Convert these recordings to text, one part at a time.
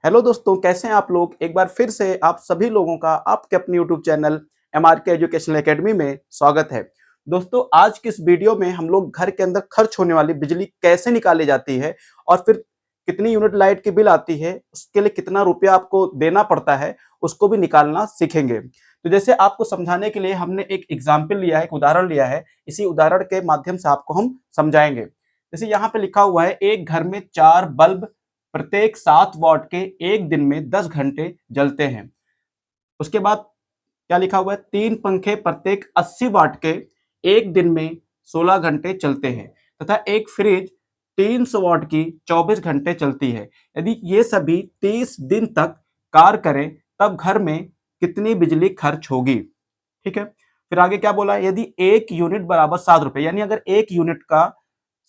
Hello दोस्तों, कैसे हैं आप लोग? एक बार फिर से आप सभी लोगों का आपके अपने यूट्यूब चैनल एमआरके एजुकेशनल एकेडमी में स्वागत है। दोस्तों, आज की इस वीडियो में हम लोग घर के अंदर खर्च होने वाली बिजली कैसे निकाली जाती है और फिर कितनी यूनिट लाइट की बिल आती है, उसके लिए कितना रुपया आपको देना पड़ता है, उसको भी निकालना सीखेंगे। तो जैसे आपको समझाने के लिए हमने एक एग्जाम्पल लिया है, एक उदाहरण लिया है। इसी उदाहरण के माध्यम से आपको हम समझाएंगे। जैसे यहाँ पे लिखा हुआ है, एक घर में 4 बल्ब प्रत्येक 7 वॉट के एक दिन में 10 घंटे जलते हैं। उसके बाद क्या लिखा हुआ है, 3 पंखे प्रत्येक 80 वाट के एक दिन में 16 घंटे चलते हैं तथा एक फ्रिज 300 वाट की 24 घंटे चलती है। यदि ये सभी 30 दिन तक कार्य करें तब घर में कितनी बिजली खर्च होगी। ठीक है, फिर आगे क्या बोला, यदि 1 यूनिट बराबर 7 रुपए, यानी अगर 1 यूनिट का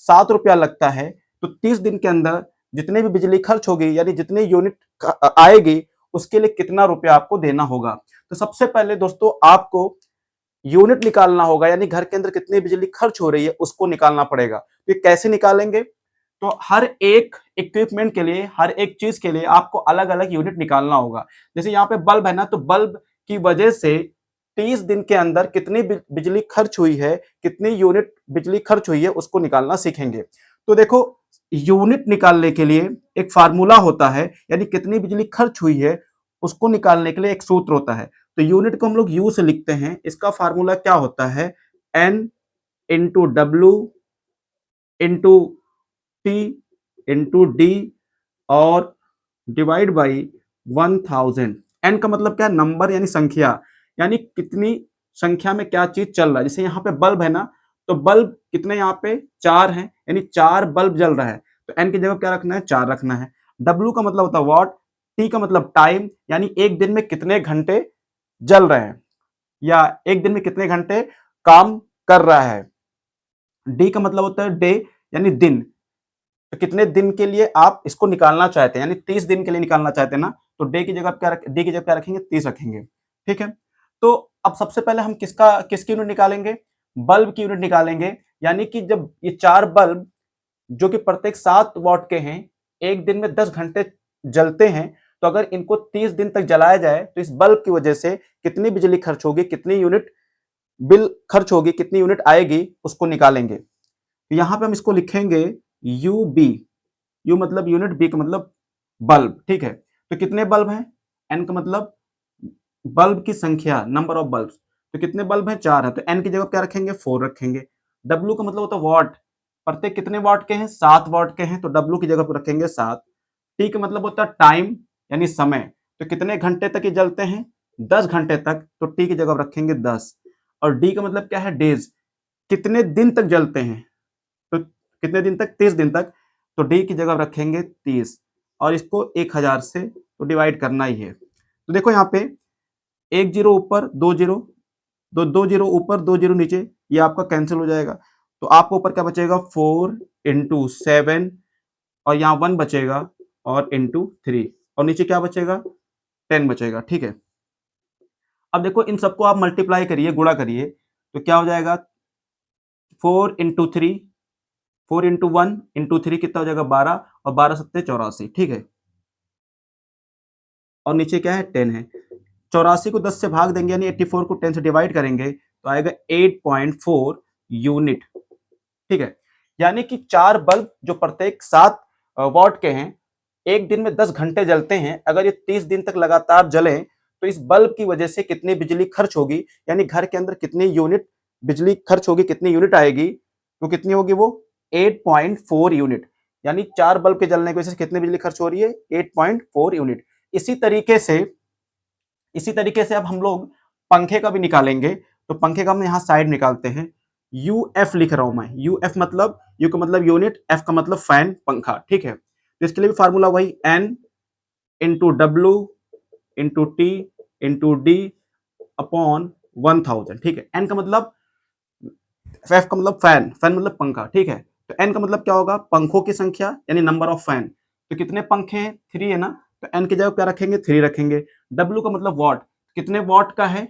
7 रुपया लगता है तो 30 दिन के अंदर जितने भी बिजली खर्च होगी, यानी जितनी यूनिट आएगी, उसके लिए कितना रुपया आपको देना होगा। तो सबसे पहले दोस्तों आपको यूनिट निकालना होगा, यानी घर के अंदर कितनी बिजली खर्च हो रही है उसको निकालना पड़ेगा। तो ये कैसे निकालेंगे? तो हर एक इक्विपमेंट के लिए, हर एक चीज के लिए आपको अलग अलग यूनिट निकालना होगा। जैसे यहाँ पे बल्ब है ना, तो बल्ब की वजह से 30 दिन के अंदर कितनी बिजली खर्च हुई है, कितनी यूनिट बिजली खर्च हुई है, उसको निकालना सीखेंगे। तो देखो, यूनिट निकालने के लिए एक फार्मूला होता है, यानी कितनी बिजली खर्च हुई है उसको निकालने के लिए एक सूत्र होता है। तो यूनिट को हम लोग यू से लिखते हैं। इसका फार्मूला क्या होता है, N into W into T into D और डिवाइड बाई 1000। एन का मतलब क्या है, नंबर यानी संख्या, यानी कितनी संख्या में क्या चीज चल रहा है। जैसे यहाँ पे बल्ब है ना, तो बल्ब कितने यहाँ पे 4 हैं, यानी 4 बल्ब जल रहा है। तो एन की जगह क्या रखना है, 4 रखना है। डब्ल्यू का मतलब होता है वॉट, टी का मतलब टाइम, यानी एक दिन में कितने घंटे जल रहे हैं या एक दिन में कितने घंटे काम कर रहा है। डी का मतलब होता है डे, यानी दिन, तो कितने दिन के लिए आप इसको निकालना चाहते हैं, यानी 30 दिन के लिए निकालना चाहते हैं ना, तो डे की जगह क्या डी की जगह क्या रखेंगे, 30 रखेंगे। ठीक है, तो अब सबसे पहले हम किसकी यूनिट निकालेंगे, बल्ब की यूनिट निकालेंगे। यानी कि जब ये 4 बल्ब जो कि प्रत्येक 7 वॉट के हैं, एक दिन में 10 घंटे जलते हैं, तो अगर इनको 30 दिन तक जलाया जाए तो इस बल्ब की वजह से कितनी बिजली खर्च होगी, कितनी यूनिट बिल खर्च होगी, कितनी यूनिट आएगी, उसको निकालेंगे। तो यहां पे हम इसको लिखेंगे यू बी। यू मतलब यूनिट, बी का मतलब बल्ब। ठीक है, तो कितने बल्ब हैं, एन का मतलब बल्ब की संख्या, नंबर ऑफ बल्ब। तो कितने बल्ब हैं, 4 है, तो एन की जगह क्या रखेंगे, 4 रखेंगे। डब्ल्यू का मतलब होता है वॉट, प्रत्येक कितने वॉट के हैं, 7 वॉट के हैं, तो डब्ल्यू की जगह पर रखेंगे 7। टी का मतलब होता है टाइम, यानी समय, तो कितने घंटे तक ये जलते हैं, 10 घंटे तक, तो टी की जगह रखेंगे 10। और डी का मतलब क्या है, डेज, कितने दिन तक जलते हैं, तो कितने दिन तक, 30 दिन तक, तो डी की जगह रखेंगे 30 और इसको 1000 से तो डिवाइड करना ही है। तो देखो यहाँ पे 1 जीरो ऊपर, 2 जीरो, 2 जीरो ऊपर, 2 जीरो नीचे, ये आपका कैंसिल हो जाएगा। तो आपको ऊपर क्या बचेगा, 4 इंटू 7 और यहाँ 1 बचेगा और इंटू 3 और नीचे क्या बचेगा, 10 बचेगा। ठीक है, अब देखो इन सबको आप मल्टीप्लाई करिए, गुणा करिए, तो क्या हो जाएगा, 4 इंटू 3, 4 इंटू 1 इंटू 3 कितना हो जाएगा, 12 और 12 सत्ते 84। ठीक है, और नीचे क्या है, 10 है। 84 को 10 से भाग देंगे, यानी 84 को 10 से डिवाइड करेंगे, तो आएगा 8.4 यूनिट। ठीक है, यानी कि 4 बल्ब जो प्रत्येक 7 वॉट के हैं, एक दिन में 10 घंटे जलते हैं, अगर ये 30 दिन तक लगातार जले तो इस बल्ब की वजह से कितनी बिजली खर्च होगी, यानी घर के अंदर कितनी यूनिट बिजली खर्च होगी, कितनी यूनिट आएगी, तो कितनी होगी वो 8.4 यूनिट। यानी 4 बल्ब के जलने की वजह से कितनी बिजली खर्च हो रही है, 8.4 यूनिट। इसी तरीके से अब हम लोग पंखे का भी निकालेंगे। तो पंखे का हम यहाँ साइड निकालते हैं, यू एफ लिख रहा हूं मैं। यू एफ मतलब, यू का मतलब यूनिट, एफ का मतलब फैन, पंखा। ठीक है, तो इसके लिए भी फार्मूला वही, N into W into T into D upon 1000। ठीक है, एन का मतलब, एफ का मतलब फैन, फैन मतलब पंखा। ठीक है, तो एन का मतलब क्या होगा, पंखों की संख्या, यानी नंबर ऑफ फैन। तो कितने पंखे हैं, 3 है ना, तो एन की जगह क्या रखेंगे, 3 रखेंगे। डब्ल्यू का मतलब वॉट, कितने वॉट का है,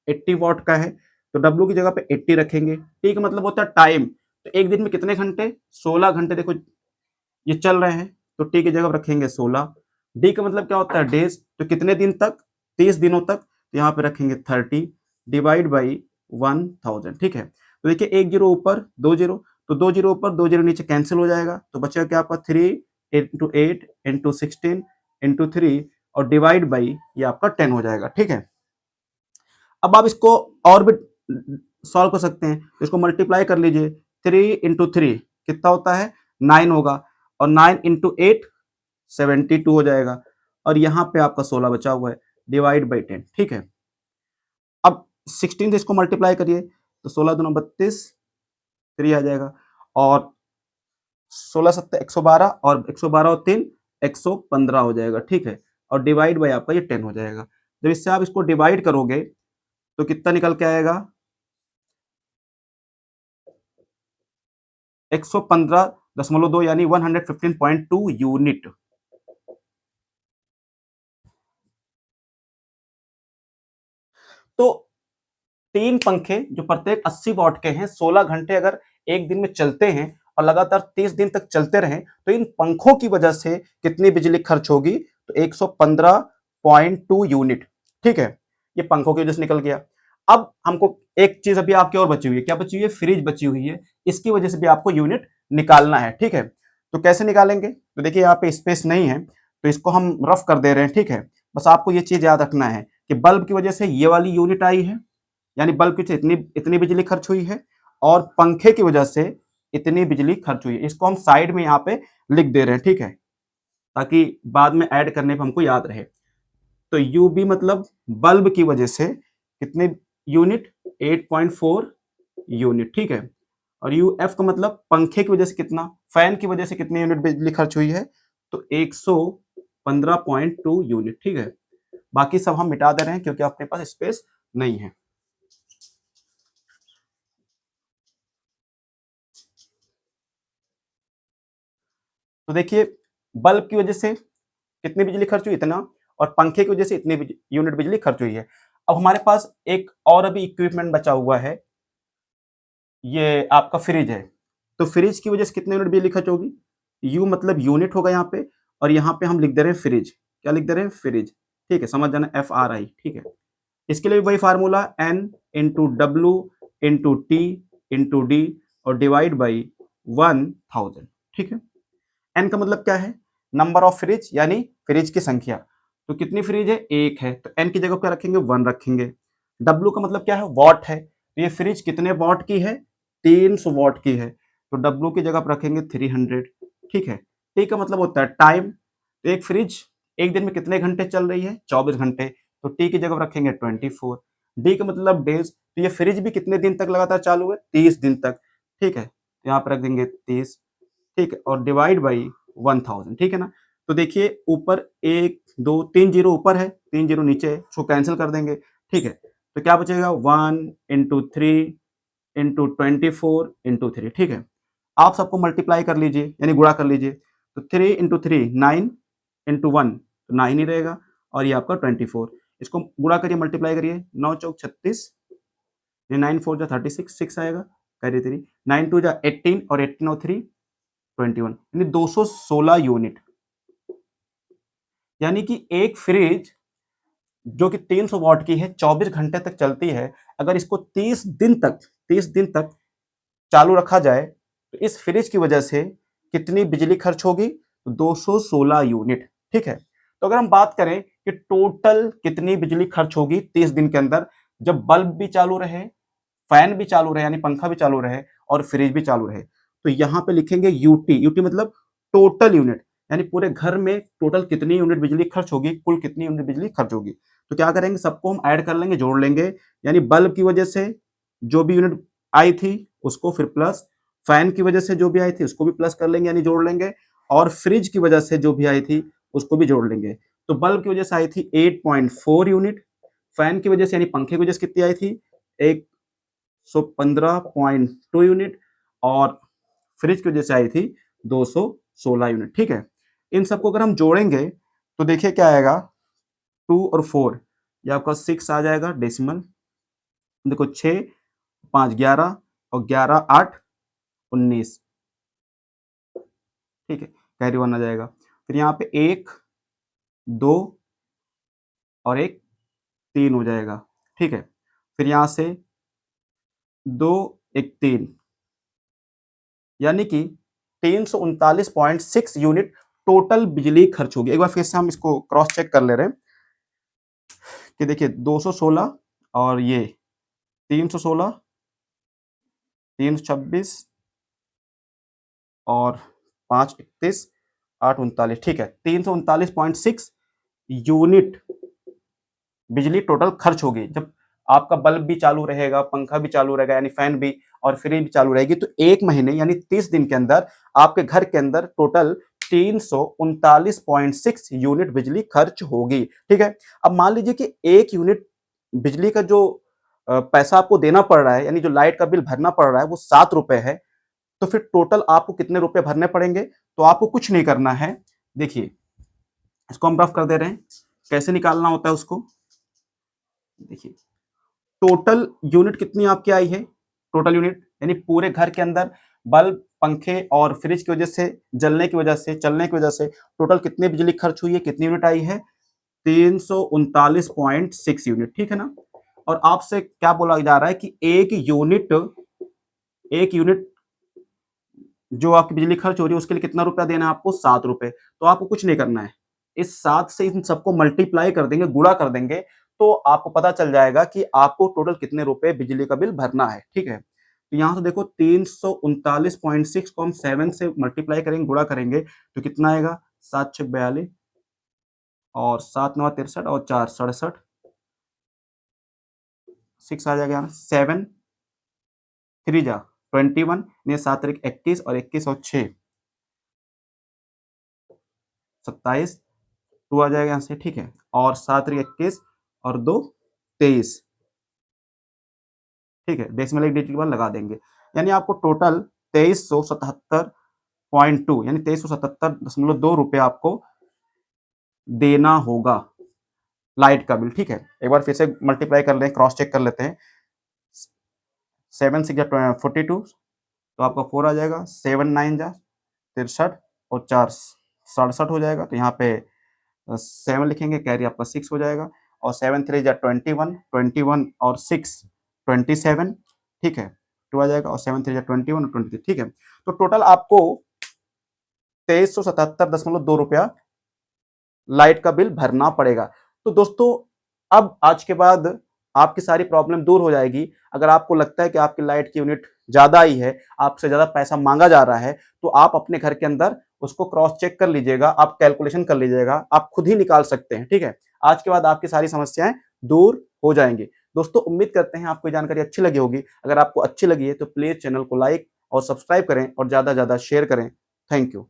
80 वॉट का है, तो डब्ल्यू की जगह पे 80 रखेंगे। टी का मतलब होता है टाइम, तो एक दिन में कितने घंटे, 16 घंटे देखो ये चल रहे हैं, तो टी की जगह रखेंगे 16। डी का मतलब क्या होता है डेज, तो कितने दिन तक, 30 दिनों तक, तो यहाँ पे रखेंगे 30 डिवाइड बाई 1000, ठीक है। तो देखिए एक जीरो ऊपर दो जीरो, तो दो जीरो ऊपर दो जीरो नीचे कैंसिल हो जाएगा, तो बचेगा क्या आपका 3 इंटू 8 इंटू 16 इंटू 3 और डिवाइड बाई ये आपका 10 हो जाएगा, ठीक है। अब आप इसको और भी सॉल्व कर सकते हैं, इसको मल्टीप्लाई कर लीजिए, 3 इंटू 3 कितना होता है 9 होगा, और 9 इंटू 8 72 हो जाएगा, और यहाँ पे आपका 16 बचा हुआ है डिवाइड बाई 10, ठीक है। अब 16 से इसको मल्टीप्लाई करिए, तो 16 दूना 32, 3 आ जाएगा, और 16 सत्ते 112, और 112 और 3 115 हो जाएगा, ठीक है। और डिवाइड बाई आपका ये 10 हो जाएगा। जब इससे आप इसको डिवाइड करोगे तो कितना निकल के आएगा 115.2 यानी 115.2 यूनिट। तो तीन पंखे जो प्रत्येक 80 वॉट के हैं, 16 घंटे अगर एक दिन में चलते हैं और लगातार 30 दिन तक चलते रहें, तो इन पंखों की वजह से कितनी बिजली खर्च होगी, तो 115.2 यूनिट, ठीक है। ये पंखों की वजह से निकल गया। अब हमको एक चीज अभी आपकी और बची हुई है, क्या बची हुई है, फ्रिज बची हुई है, इसकी वजह से भी आपको यूनिट निकालना है, ठीक है। तो कैसे निकालेंगे, तो देखिए यहाँ पे स्पेस नहीं है, तो इसको हम रफ कर दे रहे हैं, ठीक है। बस आपको ये चीज याद रखना है कि बल्ब की वजह से ये वाली यूनिट आई है, यानी बल्ब की इतनी इतनी बिजली खर्च हुई है, और पंखे की वजह से इतनी बिजली खर्च हुई है। इसको हम साइड में यहाँ पे लिख दे रहे हैं, ठीक है, ताकि बाद में ऐड करने पर हमको याद रहे। तो यू बी मतलब बल्ब की वजह से कितने यूनिट, 8.4 यूनिट, ठीक है। और यू एफ का मतलब पंखे की वजह से कितना, फैन की वजह से कितनी यूनिट बिजली खर्च हुई है, तो 115.2 यूनिट, ठीक है। बाकी सब हम मिटा दे रहे हैं क्योंकि अपने पास स्पेस नहीं है। तो देखिए बल्ब की वजह से कितनी बिजली खर्च हुई, इतना, और पंखे की वजह से इतनी यूनिट बिजली खर्च हुई है। अब हमारे पास एक और अभी इक्विपमेंट बचा हुआ है, ये आपका फ्रिज है। तो फ्रिज की वजह से कितनी यूनिट बिजली खर्च होगी, यू मतलब यूनिट होगा यहाँ पे, और यहाँ पे हम लिख दे रहे हैं फ्रिज, क्या लिख दे रहे हैं फ्रिज, ठीक है, समझ जाना FRI, ठीक है। इसके लिए भी वही formula N into W into T into D और डिवाइड बाई 1000, ठीक है। एन का मतलब क्या है, नंबर ऑफ फ्रिज यानी फ्रिज की संख्या, तो कितनी फ्रिज है, एक है, तो एन की जगह क्या रखेंगे, 1 रखेंगे। डब्ल्यू का मतलब क्या है, वॉट है, तो ये फ्रिज कितने वॉट की है, 300 वॉट की है, तो डब्ल्यू की जगह पर रखेंगे 300, ठीक है। टी का मतलब होता है टाइम, तो एक फ्रिज एक दिन में कितने घंटे चल रही है, 24 घंटे, तो टी की जगह पर रखेंगे 24। डी का मतलब डेज, तो ये फ्रिज भी कितने दिन तक लगातार चालू है, 30 दिन तक, ठीक है, तो यहाँ पर रख देंगे 30, ठीक है, और डिवाइड बाई 1000, ठीक है ना। तो देखिए ऊपर एक दो तीन जीरो ऊपर है, तीन जीरो नीचे है, उसको कैंसिल कर देंगे, ठीक है। तो क्या बचेगा 1 इंटू 3 इंटू 24 इंटू 3, ठीक है। आप सबको मल्टीप्लाई कर लीजिए यानी गुणा कर लीजिए, तो 3 इंटू 3 9 इंटू 1 तो 9 ही रहेगा, और ये आपका 24, इसको गुणा करिए मल्टीप्लाई करिए, 9 चौक 36, ये 9 4 जा 36, 6 आएगा, कैरी 3, 9 2 जा 18 और 18 और 3 21, यानी 216 यूनिट। यानी कि एक फ्रिज जो कि 300 वॉट की है, 24 घंटे तक चलती है, अगर इसको 30 दिन तक चालू रखा जाए, तो इस फ्रिज की वजह से कितनी बिजली खर्च होगी, 216 यूनिट, ठीक है। तो अगर हम बात करें कि टोटल कितनी बिजली खर्च होगी 30 दिन के अंदर, जब बल्ब भी चालू रहे, फैन भी चालू रहे यानी पंखा भी चालू रहे, और फ्रिज भी चालू रहे, तो यहां पे लिखेंगे यूटी, यूटी मतलब टोटल यूनिट, यानी पूरे घर में टोटल कितनी यूनिट बिजली खर्च होगी, कुल कितनी यूनिट बिजली खर्च होगी। तो क्या करेंगे, सबको हम ऐड कर लेंगे, जोड़ लेंगे, यानी बल्ब की वजह से जो भी यूनिट आई थी उसको फिर प्लस, फैन की वजह से जो भी आई थी उसको भी प्लस कर लेंगे यानी जोड़ लेंगे, और फ्रिज की वजह से जो भी आई थी उसको भी जोड़ लेंगे। तो बल्ब की वजह से आई थी 8.4 यूनिट, फैन की वजह से यानी पंखे की वजह से कितनी आई थी, 115.2 यूनिट, और फ्रिज की वजह से आई थी 216 यूनिट, ठीक है। इन सबको अगर हम जोड़ेंगे तो देखिए क्या आएगा, 2 और 4 ये आपका 6 आ जाएगा डेसिमल, देखो 6 5 11 और 11 8 19, ठीक है, कैरी 1 आ जाएगा। फिर यहाँ पे 1 2 और एक 3 हो जाएगा, ठीक है। फिर यहाँ से 2 एक 3 यानी कि 339.6 यूनिट टोटल बिजली खर्च होगी। एक बार फिर से हम इसको क्रॉस चेक कर ले रहे हैं कि देखिए 216 और ये 316, 326 और 5 31 8 39, ठीक है। 339.6 यूनिट बिजली टोटल खर्च होगी। जब आपका बल्ब भी चालू रहेगा, पंखा भी चालू रहेगा यानी फैन भी, और फ्रिज भी चालू रहेगी, तो 1 महीने यानी 30 दिन के अंदर आपके घर के अंदर टोटल 339.6 यूनिट बिजली खर्च होगी, ठीक है। अब मान लीजिए कि 1 यूनिट बिजली का जो पैसा आपको देना पड़ रहा है, यानी जो लाइट का बिल भरना पड़ रहा है वो 7 रुपए है, तो फिर टोटल आपको कितने रुपए भरने पड़ेंगे? तो आपको कुछ नहीं करना है। देखिए, इसको हम रफ कर दे रहे हैं, कैसे निकालना होता है उसको। देखिए, टोटल यूनिट कितनी आपकी आई है? टोटल यूनिट यानी पूरे घर के अंदर बल्ब, पंखे और फ्रिज की वजह से, जलने की वजह से, चलने की वजह से टोटल कितनी बिजली खर्च हुई है, कितनी यूनिट आई है? 339.6 यूनिट, ठीक है ना। और आपसे क्या बोला जा रहा है कि एक यूनिट जो आपकी बिजली खर्च हो रही है उसके लिए कितना रुपया देना है आपको? 7 रुपए। तो आपको कुछ नहीं करना है, इस 7 से इन सबको मल्टीप्लाई कर देंगे, गुणा कर देंगे, तो आपको पता चल जाएगा कि आपको टोटल कितने रुपए बिजली का बिल भरना है, ठीक है। तो यहां से देखो 339.6 को हम 7 से मल्टीप्लाई करेंगे, गुणा करेंगे, तो कितना आएगा? 7 6 42 और 7 9 63 और 4 67, 6 आ जाएगा यहाँ, 7 3 जा 21, 7 21 और 21 और 6 27, 2 आ जाएगा यहाँ से, ठीक है। और 7 21 और 2 23, ठीक है। डेसिमल एक डिजिट के बाद लगा देंगे, यानी आपको टोटल 2377.2 यानी 2377.2 रुपये आपको देना होगा लाइट का बिल, ठीक है। एक बार फिर से मल्टीप्लाई कर लें, क्रॉस चेक कर लेते हैं। 7 6 जा 42, तो आपका 4 आ जाएगा, 7 9 जा 63 और 4 67 हो जाएगा, तो यहाँ पे 7 लिखेंगे, कैरी आपका 6 हो जाएगा, और 7 3 जा 21, 21 और 6 27, ठीक है, 2 आ जाएगा, और 7 3 जा 21 और 23, ठीक है। तो टोटल आपको 2377.2 रुपया लाइट का बिल भरना पड़ेगा। तो दोस्तों, अब आज के बाद आपकी सारी प्रॉब्लम दूर हो जाएगी। अगर आपको लगता है कि आपकी लाइट की यूनिट ज्यादा आई है, आपसे ज्यादा पैसा मांगा जा रहा है, तो आप अपने घर के अंदर उसको क्रॉस चेक कर लीजिएगा, आप कैलकुलेशन कर लीजिएगा, आप खुद ही निकाल सकते हैं, ठीक है। आज के बाद आपकी सारी समस्याएं दूर हो जाएंगी। दोस्तों, उम्मीद करते हैं आपको जानकारी अच्छी लगी होगी। अगर आपको अच्छी लगी है तो प्लीज चैनल को लाइक और सब्सक्राइब करें और ज्यादा से ज्यादा शेयर करें। Thank you.